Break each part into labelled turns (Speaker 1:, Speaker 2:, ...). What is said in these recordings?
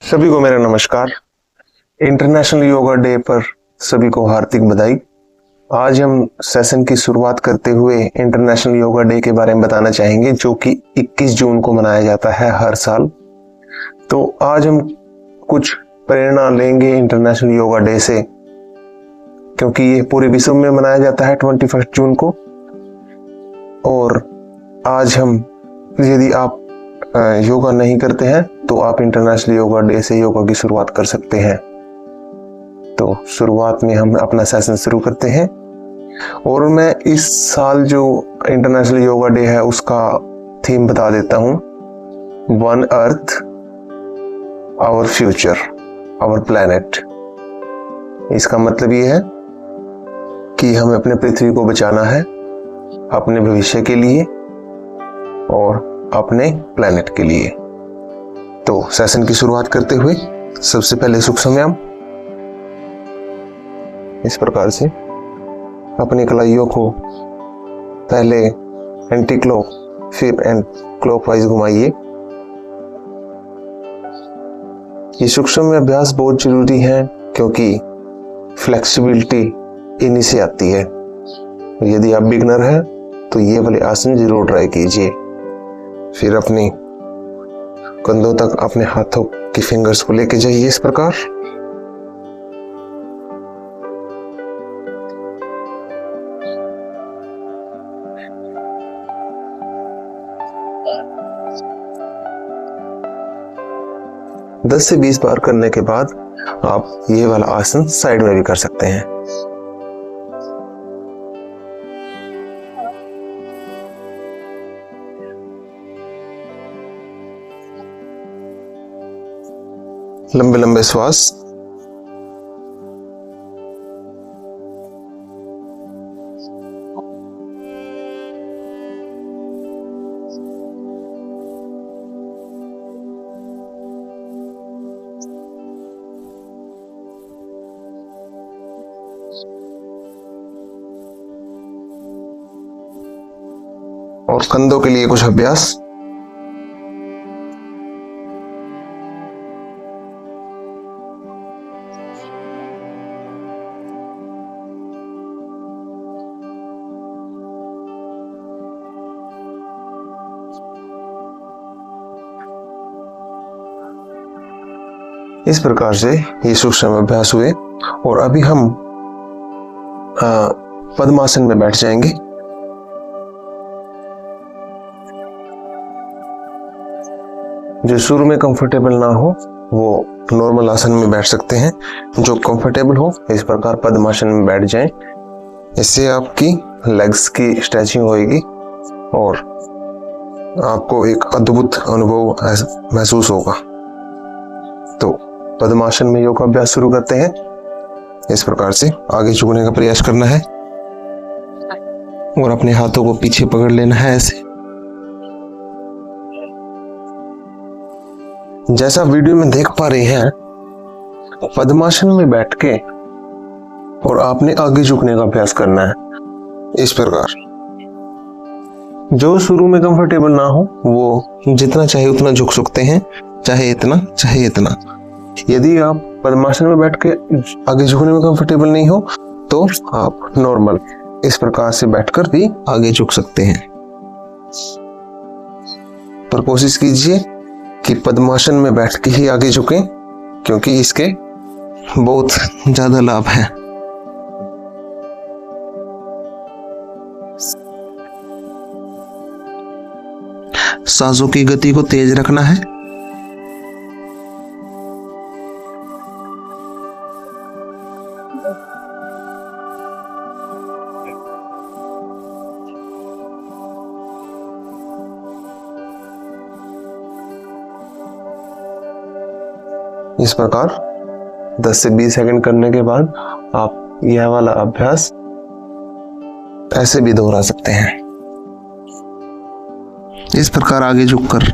Speaker 1: सभी को मेरा नमस्कार। इंटरनेशनल योगा डे पर सभी को हार्दिक बधाई। आज हम सेशन की शुरुआत करते हुए इंटरनेशनल योगा डे के बारे में बताना चाहेंगे, जो कि 21 जून को मनाया जाता है हर साल। तो आज हम कुछ प्रेरणा लेंगे इंटरनेशनल योगा डे से, क्योंकि ये पूरे विश्व में मनाया जाता है 21 जून को। और आज हम, यदि आप योगा नहीं करते हैं तो आप इंटरनेशनल योगा डे से योगा की शुरुआत कर सकते हैं। तो शुरुआत में हम अपना सेशन शुरू करते हैं। और मैं इस साल जो इंटरनेशनल योगा डे है उसका थीम बता देता हूं। One earth, our future, our planet. इसका मतलब ये है कि हमें अपने पृथ्वी को बचाना है अपने भविष्य के लिए और अपने प्लैनेट के लिए। तो सेशन की शुरुआत करते हुए सबसे पहले सुख संयम, इस प्रकार से अपनी कलाइयों को पहले एंटी क्लॉक फिर एंड क्लॉकवाइज घुमाइए। ये सूक्ष्म अभ्यास बहुत जरूरी है, क्योंकि फ्लेक्सिबिलिटी इन्हीं से आती है। यदि आप बिगनर हैं तो ये वाले आसन जरूर ट्राई कीजिए। फिर अपनी कंधों तक अपने हाथों की फिंगर्स को लेके जाइए इस प्रकार। दस से 20 बार करने के बाद आप ये वाला आसन साइड में भी कर सकते हैं। लंबे लंबे श्वास। और कंधों के लिए कुछ अभ्यास। इस प्रकार से ये सूक्ष्म अभ्यास हुए। और अभी हम पद्मासन में बैठ जाएंगे। जो शुरू में कंफर्टेबल ना हो वो नॉर्मल आसन में बैठ सकते हैं। जो कंफर्टेबल हो इस प्रकार पद्मासन में बैठ जाएं। इससे आपकी लेग्स की स्ट्रेचिंग होगी और आपको एक अद्भुत अनुभव महसूस होगा। तो पद्मासन में योग अभ्यास शुरू करते हैं। इस प्रकार से आगे झुकने का प्रयास करना है और अपने हाथों को पीछे पकड़ लेना है ऐसे। जैसा वीडियो में देख पा रहे हैं, पद्मासन में बैठ के और आपने आगे झुकने का अभ्यास करना है इस प्रकार। जो शुरू में कंफर्टेबल ना हो वो जितना चाहे उतना झुक सकते हैं, चाहे इतना चाहे इतना। यदि आप पद्मासन में बैठ के आगे झुकने में कंफर्टेबल नहीं हो तो आप नॉर्मल इस प्रकार से बैठकर भी आगे झुक सकते हैं। पर कोशिश कीजिए कि पद्मासन में बैठ के ही आगे झुकें, क्योंकि इसके बहुत ज्यादा लाभ हैं। सांसों की गति को तेज रखना है। इस प्रकार 10 से 20 सेकंड करने के बाद आप यह वाला अभ्यास ऐसे भी दोहरा सकते हैं, इस प्रकार आगे झुककर।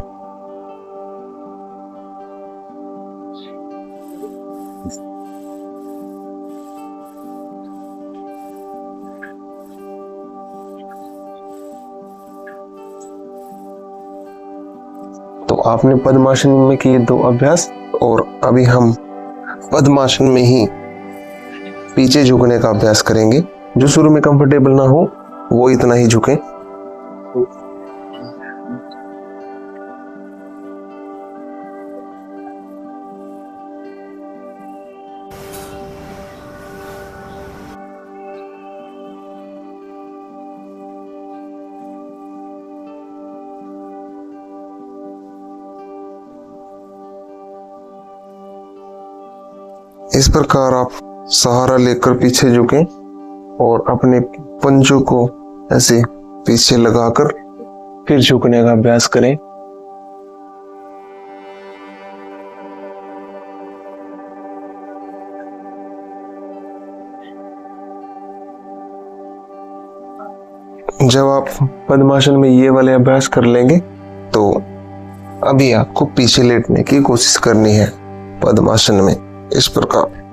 Speaker 1: तो आपने पद्मासन में किए 2 अभ्यास और अभी हम पद्मासन में ही पीछे झुकने का अभ्यास करेंगे। जो शुरू में कंफर्टेबल ना हो वो इतना ही झुके। इस प्रकार आप सहारा लेकर पीछे झुकें और अपने पंजों को ऐसे पीछे लगाकर फिर झुकने का अभ्यास करें। जब आप पद्मासन में ये वाले अभ्यास कर लेंगे तो अभी आपको पीछे लेटने की कोशिश करनी है पद्मासन में। इस प्रकार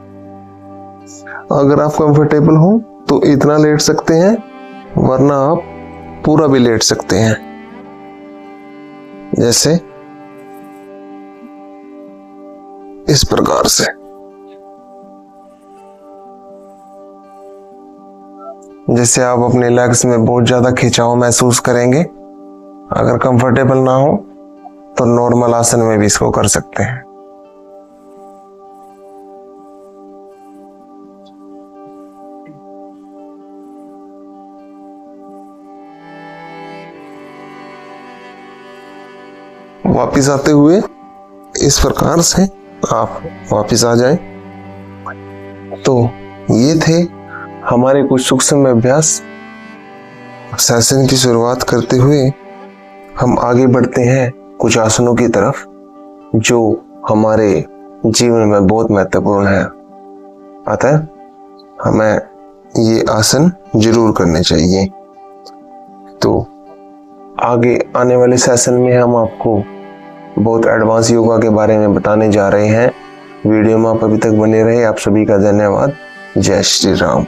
Speaker 1: अगर आप कंफर्टेबल हो तो इतना लेट सकते हैं, वरना आप पूरा भी लेट सकते हैं। जैसे इस प्रकार से। जैसे आप अपने लेग्स में बहुत ज्यादा खिंचाव महसूस करेंगे। अगर कंफर्टेबल ना हो तो नॉर्मल आसन में भी इसको कर सकते हैं। वापिस आते हुए इस प्रकार से आप वापिस आ जाएं। तो ये थे हमारे कुछ सूक्ष्म अभ्यास। सेशन की शुरुआत करते हुए हम आगे बढ़ते हैं कुछ आसनों की तरफ जो हमारे जीवन में बहुत महत्वपूर्ण है। अतः हमें ये आसन जरूर करने चाहिए। तो आगे आने वाले सेशन में हम आपको बहुत एडवांस योगा के बारे में बताने जा रहे हैं। वीडियो में आप अभी तक बने रहे। आप सभी का धन्यवाद। जय श्री राम।